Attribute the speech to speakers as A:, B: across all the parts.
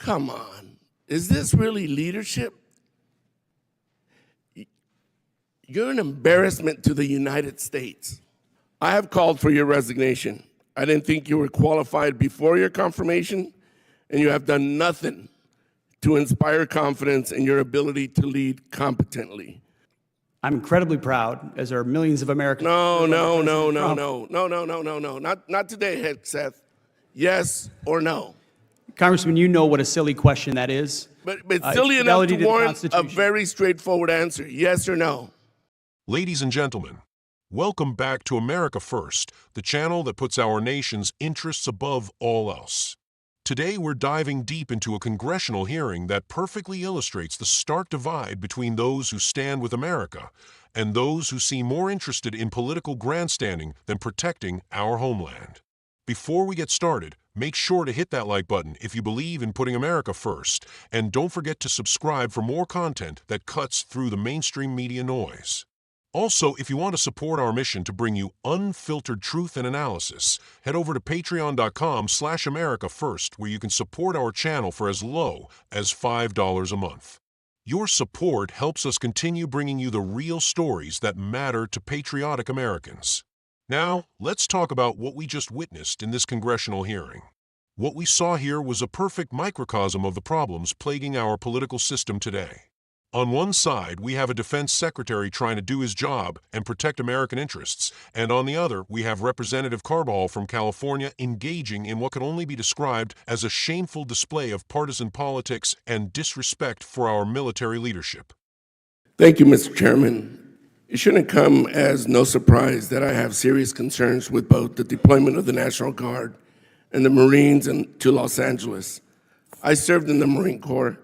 A: Come on. Is this really leadership? You're an embarrassment to the United States. I have called for your resignation. I didn't think you were qualified before your confirmation, and you have done nothing to inspire confidence in your ability to lead competently.
B: I'm incredibly proud, as are millions of Americans.
A: No. Not today, Hegseth. Yes or no?
B: Congressman, you know what a silly question that is.
A: But silly enough
B: fidelity
A: to
B: the
A: warrant a
B: Constitution.
A: very straightforward answer. Yes or no?
C: Ladies and gentlemen, welcome back to America First, the channel that puts our nation's interests above all else. Today we're diving deep into a congressional hearing that perfectly illustrates the stark divide between those who stand with America and those who seem more interested in political grandstanding than protecting our homeland. Before we get started, make sure to hit that like button if you believe in putting America first, and don't forget to subscribe for more content that cuts through the mainstream media noise. Also, if you want to support our mission to bring you unfiltered truth and analysis, head over to patreon.com/AmericaFirst, where you can support our channel for as low as $5 a month. Your support helps us continue bringing you the real stories that matter to patriotic Americans. Now, let's talk about what we just witnessed in this congressional hearing. What we saw here was a perfect microcosm of the problems plaguing our political system today. On one side, we have a defense secretary trying to do his job and protect American interests, and on the other, we have Representative Carbajal from California engaging in what can only be described as a shameful display of partisan politics and disrespect for our military leadership.
A: Thank you, Mr. Chairman. It shouldn't come as no surprise that I have serious concerns with both the deployment of the National Guard and the Marines to Los Angeles. I served in the Marine Corps.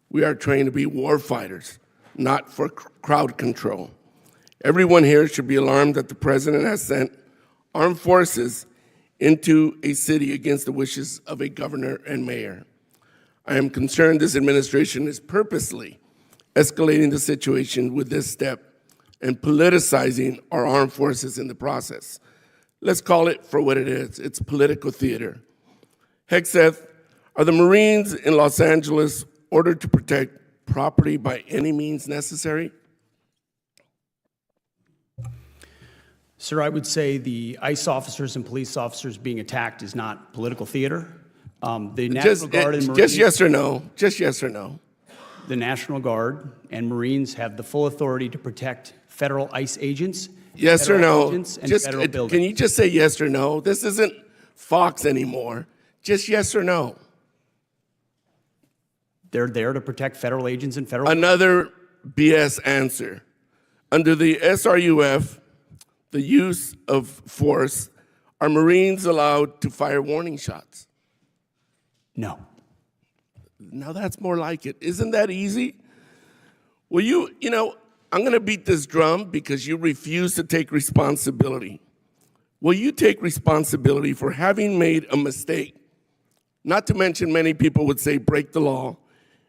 A: We are trained to be war fighters, not for crowd control. Everyone here should be alarmed that the president has sent armed forces into a city against the wishes of a governor and mayor. I am concerned this administration is purposely escalating the situation with this step and politicizing our armed forces in the process. Let's call it for what it is. It's political theater. Hegseth, are the Marines in Los Angeles ordered to protect property by any means necessary?
B: Sir, I would say the ICE officers and police officers being attacked is not political theater. The National Guard and Marines,
A: just yes or no. Just yes or no.
B: The National Guard and Marines have the full authority to protect federal ICE agents.
A: Yes or no.
B: Federal buildings.
A: Can you just say yes or no? This isn't Fox anymore. Just yes or no.
B: They're there to protect federal agents and federal.
A: Another BS answer. Under the SRUF, the use of force, are Marines allowed to fire warning shots?
B: No.
A: Now that's more like it. Isn't that easy? Well, I'm going to beat this drum because you refuse to take responsibility. Will you take responsibility for having made a mistake? Not to mention, many people would say break the law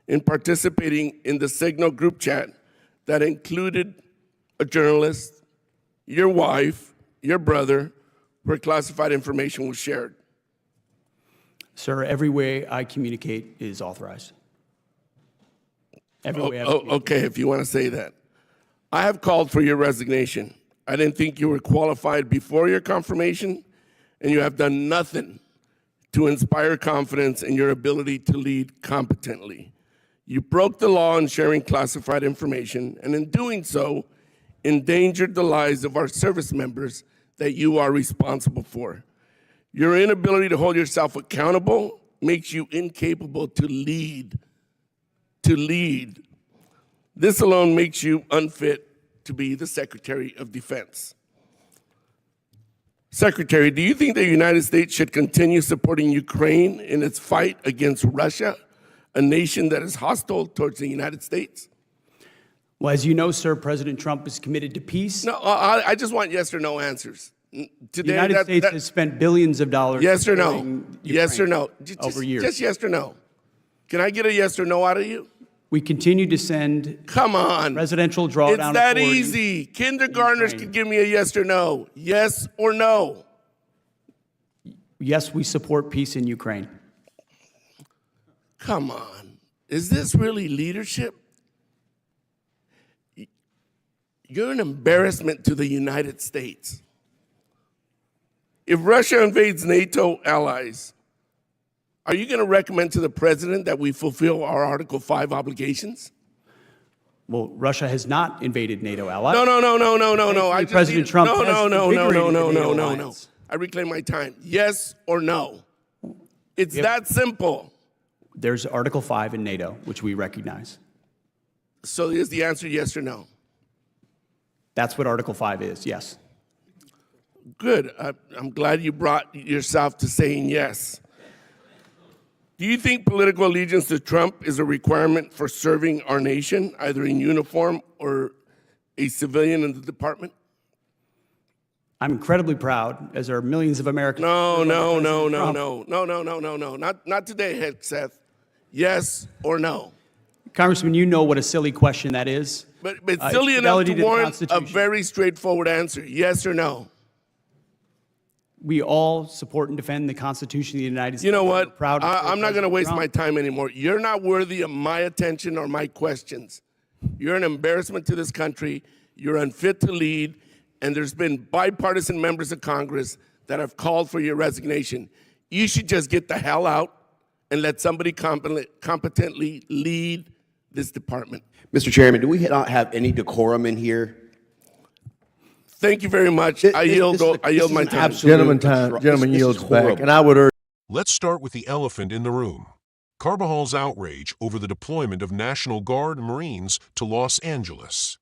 A: in participating in the Signal group chat that included a journalist, your wife, your brother, where classified information was shared.
B: Sir, every way I communicate is authorized. Every way I communicate.
A: Okay, if you want to say that. I have called for your resignation. I didn't think you were qualified before your confirmation, and you have done nothing to inspire confidence in your ability to lead competently. You broke the law in sharing classified information, and in doing so, endangered the lives of our service members that you are responsible for. Your inability to hold yourself accountable makes you incapable to lead. This alone makes you unfit to be the Secretary of Defense. Secretary, do you think the United States should continue supporting Ukraine in its fight against Russia, a nation that is hostile towards the United States?
B: Well, as you know, sir, President Trump is committed to peace.
A: No, I just want yes or no answers.
B: Today, the United States has spent billions of dollars.
A: Yes or no? Yes or no?
B: Over years.
A: Just yes or no. Can I get a yes or no out of you?
B: We continue to send.
A: Come on.
B: Presidential drawdown.
A: It's that easy. Kindergartners can give me a yes or no. Yes or no.
B: Yes, we support peace in Ukraine.
A: Come on. Is this really leadership? You're an embarrassment to the United States. If Russia invades NATO allies, are you going to recommend to the president that we fulfill our Article 5 obligations?
B: Well, Russia has not invaded NATO allies.
A: No.
B: Thankfully, President Trump has
A: No.
B: invigorated the NATO alliance.
A: I reclaim my time. Yes or no? It's that simple.
B: There's Article 5 in NATO, which we recognize.
A: So is the answer yes or no?
B: That's what Article 5 is, yes.
A: Good. I'm glad you brought yourself to saying yes. Do you think political allegiance to Trump is a requirement for serving our nation, either in uniform or a civilian in the department?
B: I'm incredibly proud, as are millions of Americans.
A: No. Not today, Hegseth. Yes or no?
B: Congressman, you know what a silly question that is.
A: But silly enough
B: fidelity
A: to
B: to the
A: warrant a
B: Constitution.
A: very straightforward answer. Yes or no?
B: We all support and defend the Constitution of the United States.
A: You know
B: We're
A: what?
B: proud to support
A: I'm not going to
B: President
A: waste
B: Trump.
A: my time anymore. You're not worthy of my attention or my questions. You're an embarrassment to this country. You're unfit to lead. And there's been bipartisan members of Congress that have called for your resignation. You should just get the hell out and let somebody competently lead this department.
D: Mr. Chairman, do we not have any decorum in here?
A: Thank you very much. I yield my time.
E: Gentleman yields back, and I would urge.
C: Let's start with the elephant in the room. Carbajal's outrage over the deployment of National Guard and Marines to Los Angeles.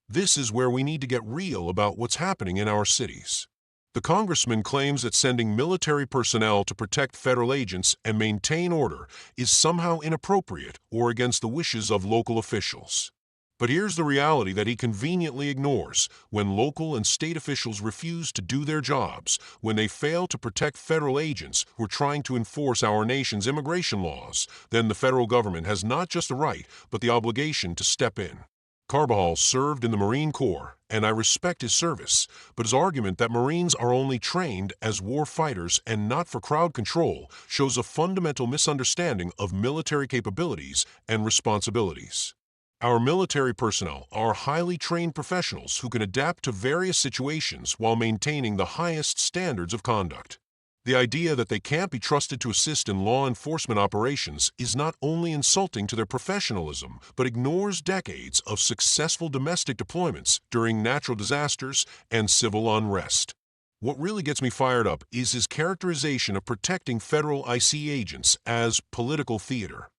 C: This is where we need to get real about what's happening in our cities. The congressman claims that sending military personnel to protect federal agents and maintain order is somehow inappropriate or against the wishes of local officials. But here's the reality that he conveniently ignores when local and state officials refuse to do their jobs, when they fail to protect federal agents who are trying to enforce our nation's immigration laws. Then the federal government has not just the right, but the obligation to step in. Carbajal served in the Marine Corps, and I respect his service, but his argument that Marines are only trained as war fighters and not for crowd control shows a fundamental misunderstanding of military capabilities and responsibilities. Our military personnel are highly trained professionals who can adapt to various situations while maintaining the highest standards of conduct. The idea that they can't be trusted to assist in law enforcement operations is not only insulting to their professionalism, but ignores decades of successful domestic deployments during natural disasters and civil unrest. What really gets me fired up is his characterization of protecting federal ICE agents as political theater.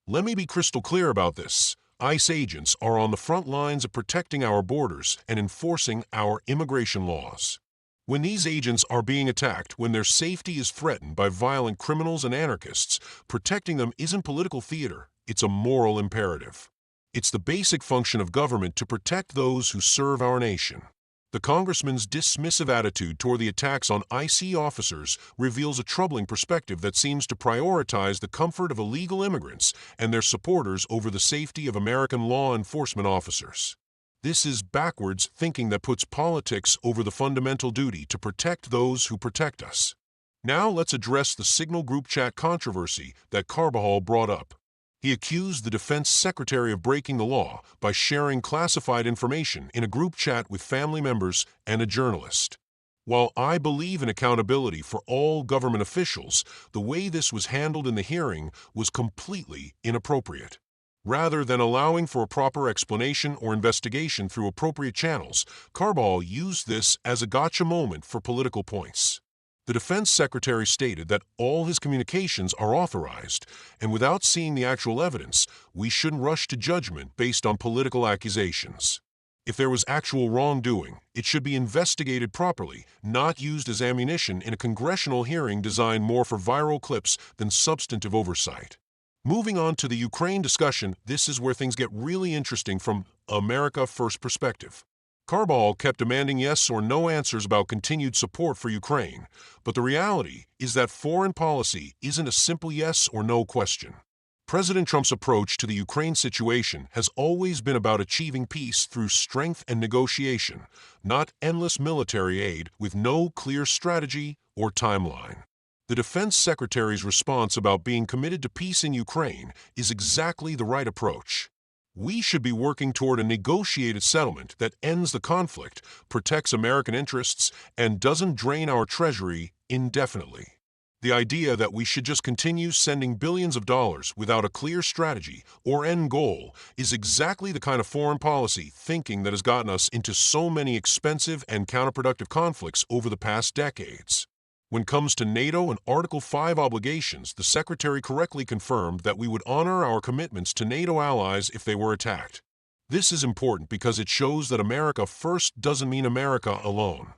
C: Let me be crystal clear about this. ICE agents are on the front lines of protecting our borders and enforcing our immigration laws. When these agents are being attacked, when their safety is threatened by violent criminals and anarchists, protecting them isn't political theater, it's a moral imperative. It's the basic function of government to protect those who serve our nation. The congressman's dismissive attitude toward the attacks on ICE officers reveals a troubling perspective that seems to prioritize the comfort of illegal immigrants and their supporters over the safety of American law enforcement officers. This is backwards thinking that puts politics over the fundamental duty to protect those who protect us. Now let's address the Signal group chat controversy that Carbajal brought up. He accused the defense secretary of breaking the law by sharing classified information in a group chat with family members and a journalist. While I believe in accountability for all government officials, the way this was handled in the hearing was completely inappropriate. Rather than allowing for a proper explanation or investigation through appropriate channels, Carbajal used this as a gotcha moment for political points. The defense secretary stated that all his communications are authorized, and without seeing the actual evidence, we shouldn't rush to judgment based on political accusations. If there was actual wrongdoing, it should be investigated properly, not used as ammunition in a congressional hearing designed more for viral clips than substantive oversight. Moving on to the Ukraine discussion, this is where things get really interesting from America First perspective. Carbajal kept demanding yes or no answers about continued support for Ukraine, but the reality is that foreign policy isn't a simple yes or no question. President Trump's approach to the Ukraine situation has always been about achieving peace through strength and negotiation, not endless military aid with no clear strategy or timeline. The Defense Secretary's response about being committed to peace in Ukraine is exactly the right approach. We should be working toward a negotiated settlement that ends the conflict, protects American interests, and doesn't drain our treasury indefinitely. The idea that we should just continue sending billions of dollars without a clear strategy or end goal is exactly the kind of foreign policy thinking that has gotten us into so many expensive and counterproductive conflicts over the past decades. When it comes to NATO and Article 5 obligations, the Secretary correctly confirmed that we would honor our commitments to NATO allies if they were attacked. This is important because it shows that America first doesn't mean America alone.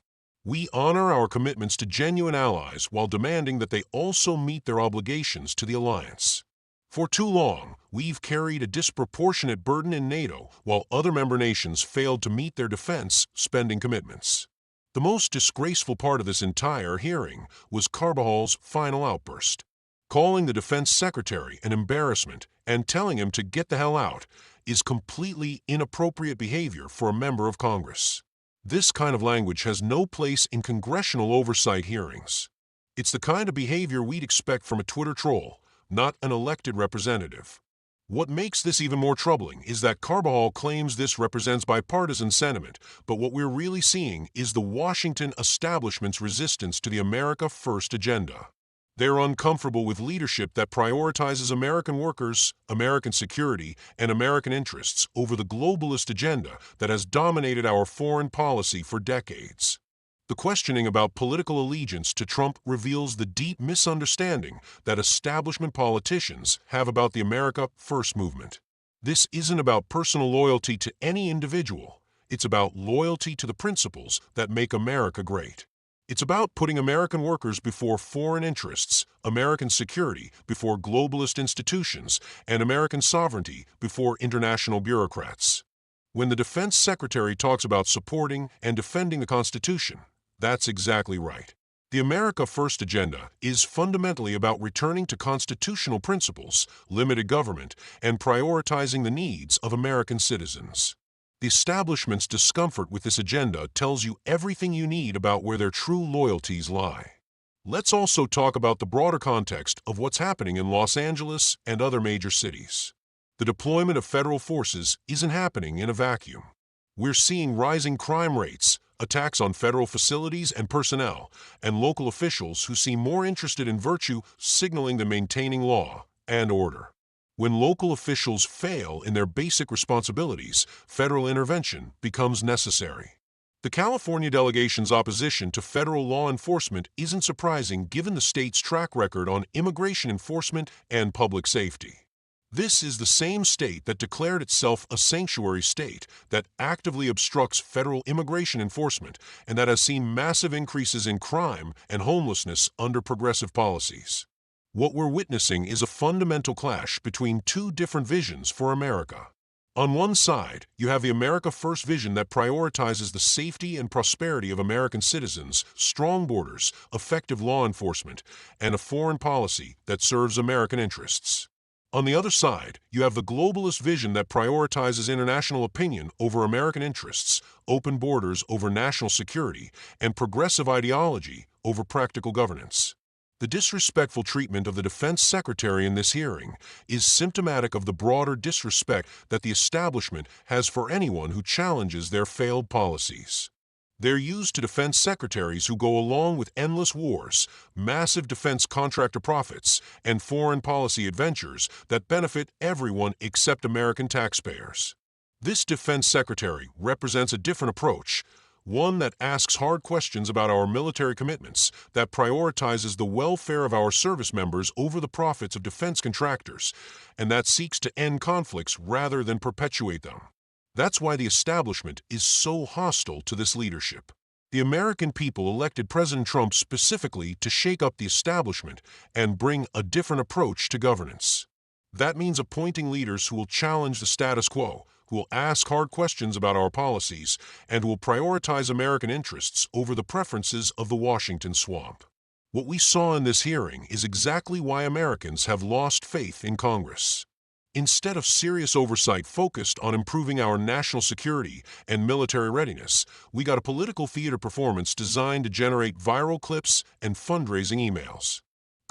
C: We honor our commitments to genuine allies while demanding that they also meet their obligations to the alliance. For too long, we've carried a disproportionate burden in NATO while other member nations failed to meet their defense spending commitments. The most disgraceful part of this entire hearing was Carbajal's final outburst. Calling the Defense Secretary an embarrassment and telling him to get the hell out is completely inappropriate behavior for a member of Congress. This kind of language has no place in congressional oversight hearings. It's the kind of behavior we'd expect from a Twitter troll, not an elected representative. What makes this even more troubling is that Carbajal claims this represents bipartisan sentiment, but what we're really seeing is the Washington establishment's resistance to the America First agenda. They're uncomfortable with leadership that prioritizes American workers, American security, and American interests over the globalist agenda that has dominated our foreign policy for decades. The questioning about political allegiance to Trump reveals the deep misunderstanding that establishment politicians have about the America First movement. This isn't about personal loyalty to any individual. It's about loyalty to the principles that make America great. It's about putting American workers before foreign interests, American security before globalist institutions, and American sovereignty before international bureaucrats. When the Defense Secretary talks about supporting and defending the Constitution, that's exactly right. The America First agenda is fundamentally about returning to constitutional principles, limited government, and prioritizing the needs of American citizens. The establishment's discomfort with this agenda tells you everything you need about where their true loyalties lie. Let's also talk about the broader context of what's happening in Los Angeles and other major cities. The deployment of federal forces isn't happening in a vacuum. We're seeing rising crime rates, attacks on federal facilities and personnel, and local officials who seem more interested in virtue signaling than maintaining law and order. When local officials fail in their basic responsibilities, federal intervention becomes necessary. The California delegation's opposition to federal law enforcement isn't surprising given the state's track record on immigration enforcement and public safety. This is the same state that declared itself a sanctuary state, that actively obstructs federal immigration enforcement, and that has seen massive increases in crime and homelessness under progressive policies. What we're witnessing is a fundamental clash between two different visions for America. On one side, you have the America First vision that prioritizes the safety and prosperity of American citizens, strong borders, effective law enforcement, and a foreign policy that serves American interests. On the other side, you have the globalist vision that prioritizes international opinion over American interests, open borders over national security, and progressive ideology over practical governance. The disrespectful treatment of the Defense Secretary in this hearing is symptomatic of the broader disrespect that the establishment has for anyone who challenges their failed policies. They're used to defense secretaries who go along with endless wars, massive defense contractor profits, and foreign policy adventures that benefit everyone except American taxpayers. This defense secretary represents a different approach, one that asks hard questions about our military commitments, that prioritizes the welfare of our service members over the profits of defense contractors, and that seeks to end conflicts rather than perpetuate them. That's why the establishment is so hostile to this leadership. The American people elected President Trump specifically to shake up the establishment and bring a different approach to governance. That means appointing leaders who will challenge the status quo, who will ask hard questions about our policies, and who will prioritize American interests over the preferences of the Washington swamp. What we saw in this hearing is exactly why Americans have lost faith in Congress. Instead of serious oversight focused on improving our national security and military readiness, we got a political theater performance designed to generate viral clips and fundraising emails.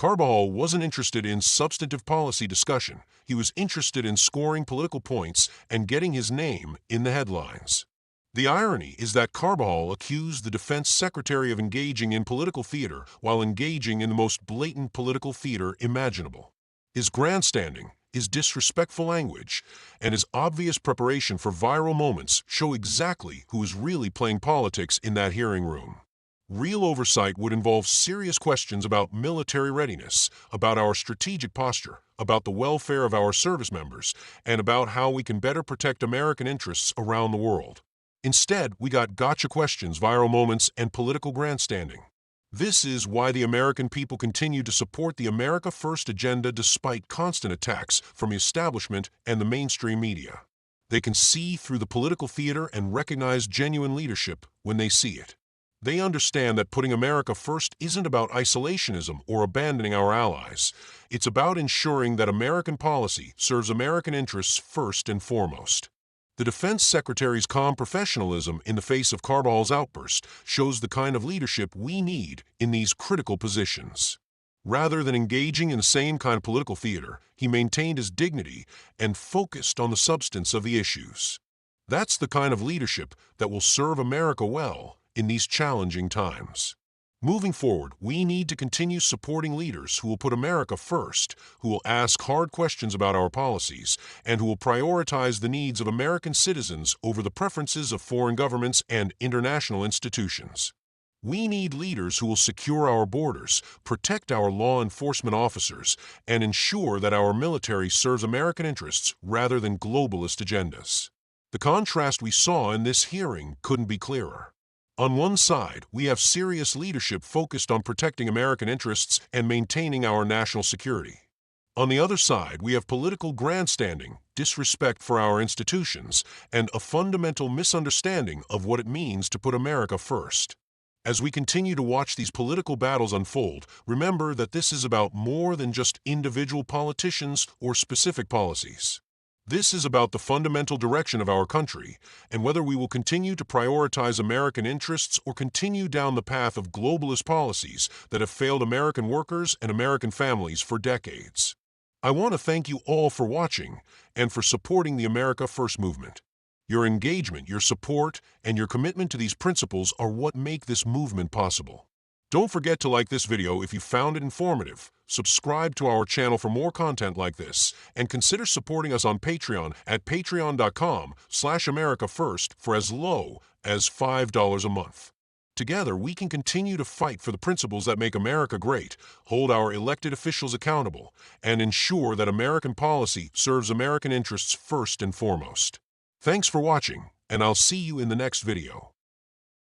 C: Carbajal wasn't interested in substantive policy discussion. He was interested in scoring political points and getting his name in the headlines. The irony is that Carbajal accused the defense secretary of engaging in political theater while engaging in the most blatant political theater imaginable. His grandstanding, his disrespectful language, and his obvious preparation for viral moments show exactly who is really playing politics in that hearing room. Real oversight would involve serious questions about military readiness, about our strategic posture, about the welfare of our service members, and about how we can better protect American interests around the world. Instead, we got gotcha questions, viral moments, and political grandstanding. This is why the American people continue to support the America First agenda despite constant attacks from the establishment and the mainstream media. They can see through the political theater and recognize genuine leadership when they see it. They understand that putting America first isn't about isolationism or abandoning our allies. It's about ensuring that American policy serves American interests first and foremost. The Defense Secretary's calm professionalism in the face of Carbajal's outburst shows the kind of leadership we need in these critical positions. Rather than engaging in the same kind of political theater, he maintained his dignity and focused on the substance of the issues. That's the kind of leadership that will serve America well in these challenging times. Moving forward, we need to continue supporting leaders who will put America first, who will ask hard questions about our policies, and who will prioritize the needs of American citizens over the preferences of foreign governments and international institutions. We need leaders who will secure our borders, protect our law enforcement officers, and ensure that our military serves American interests rather than globalist agendas. The contrast we saw in this hearing couldn't be clearer. On one side, we have serious leadership focused on protecting American interests and maintaining our national security. On the other side, we have political grandstanding, disrespect for our institutions, and a fundamental misunderstanding of what it means to put America first. As we continue to watch these political battles unfold, remember that this is about more than just individual politicians or specific policies. This is about the fundamental direction of our country and whether we will continue to prioritize American interests or continue down the path of globalist policies that have failed American workers and American families for decades. I want to thank you all for watching and for supporting the America First movement. Your engagement, your support, and your commitment to these principles are what make this movement possible. Don't forget to like this video if you found it informative, subscribe to our channel for more content like this, and consider supporting us on Patreon at patreon.com/AmericaFirst for as low as $5 a month. Together, we can continue to fight for the principles that make America great, hold our elected officials accountable, and ensure that American policy serves American interests first and foremost. Thanks for watching, and I'll see you in the next video.